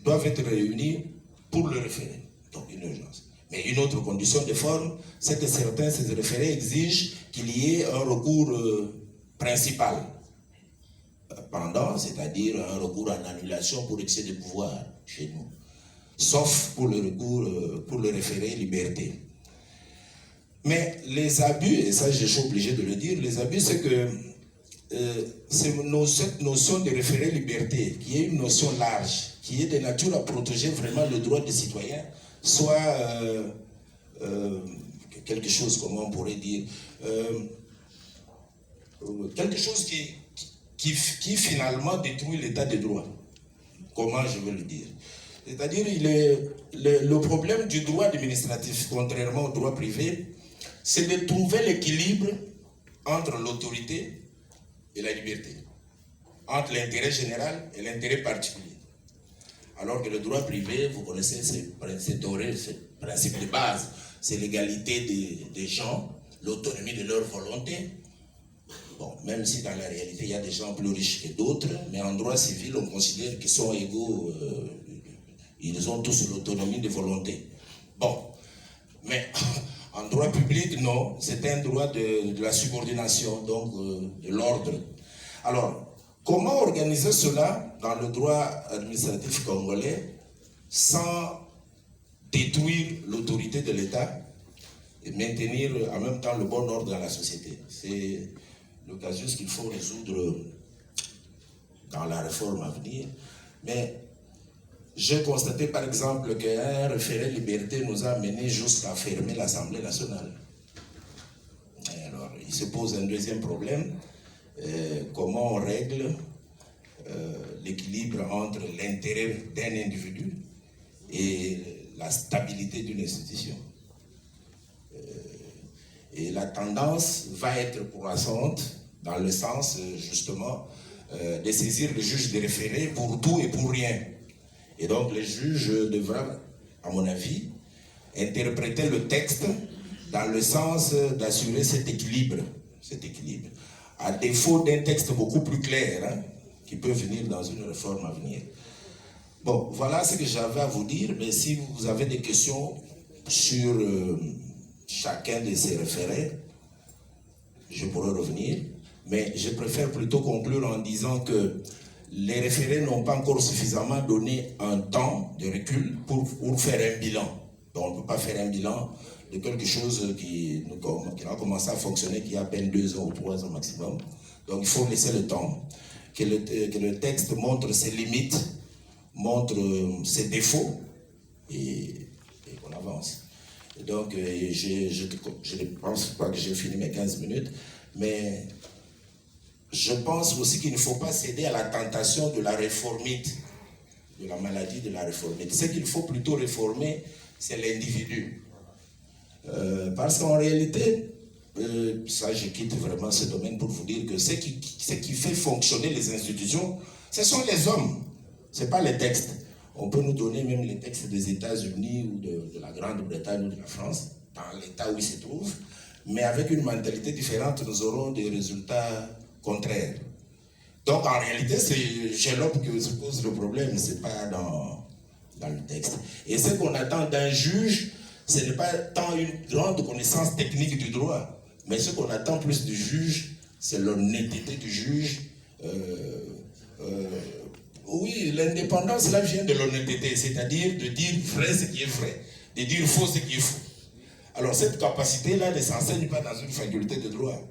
doivent être réunis pour le référé. Donc une urgence. Mais une autre condition de forme, c'est que certains de ces référés exigent qu'il y ait un recours principal pendant, c'est-à-dire un recours en annulation pour excès de pouvoir chez nous, sauf pour le recours, pour le référé liberté. Mais les abus, et ça je suis obligé de le dire, les abus c'est que cette notion de référé liberté, qui est une notion large, qui est de nature à protéger vraiment le droit des citoyens, soit quelque chose, comment on pourrait dire, quelque chose qui finalement détruit l'état de droit. Comment je veux le dire? C'est-à-dire, le problème du droit administratif, contrairement au droit privé, c'est de trouver l'équilibre entre l'autorité et la liberté, entre l'intérêt général et l'intérêt particulier. Alors que le droit privé, vous connaissez ces principes de base, c'est l'égalité des gens, l'autonomie de leur volonté. Bon, même si dans la réalité, il y a des gens plus riches que d'autres, mais en droit civil, on considère qu'ils sont égaux, ils ont tous l'autonomie de volonté. Bon, mais en droit public, non, c'est un droit de la subordination, donc de l'ordre. Alors, comment organiser cela dans le droit administratif congolais sans détruire l'autorité de l'État et maintenir en même temps le bon ordre dans la société? C'est l'occasion qu'il faut résoudre dans la réforme à venir. Mais j'ai constaté par exemple qu'un référé liberté nous a amené jusqu'à fermer l'Assemblée nationale. Et alors, il se pose un deuxième problème. Comment on règle l'équilibre entre l'intérêt d'un individu et la stabilité d'une institution. Et la tendance va être croissante dans le sens justement de saisir le juge de référé pour tout et pour rien. Et donc les juges devront, à mon avis, interpréter le texte dans le sens d'assurer cet équilibre. À défaut d'un texte beaucoup plus clair, hein, qui peut venir dans une réforme à venir. Bon, voilà ce que j'avais à vous dire, mais si vous avez des questions sur chacun de ces référés, je pourrais revenir, mais je préfère plutôt conclure en disant que les référés n'ont pas encore suffisamment donné un temps de recul pour faire un bilan. Donc on ne peut pas faire un bilan de quelque chose qui a commencé à fonctionner qui a à peine 2 ans ou 3 ans maximum. Donc il faut laisser le temps, que le texte montre ses limites, montre ses défauts et qu'on avance. Et donc je ne pense pas que j'ai fini mes 15 minutes, mais je pense aussi qu'il ne faut pas céder à la tentation de la réformite, de la maladie de la réformite. Ce qu'il faut plutôt réformer, c'est l'individu. Parce qu'en réalité, ça je quitte vraiment ce domaine pour vous dire que ce qui fait fonctionner les institutions, ce sont les hommes, ce n'est pas les textes. On peut nous donner même les textes des États-Unis ou de la Grande-Bretagne ou de la France, dans l'état où ils se trouvent, mais avec une mentalité différente, nous aurons des résultats contraires. Donc en réalité, c'est chez l'homme que se pose le problème, ce n'est pas dans le texte. Et ce qu'on attend d'un juge, ce n'est pas tant une grande connaissance technique du droit, mais ce qu'on attend plus du juge, c'est l'honnêteté du juge. Oui, l'indépendance, là, vient de l'honnêteté, c'est-à-dire de dire vrai ce qui est vrai, de dire faux ce qui est faux. Alors cette capacité-là ne s'enseigne pas dans une faculté de droit.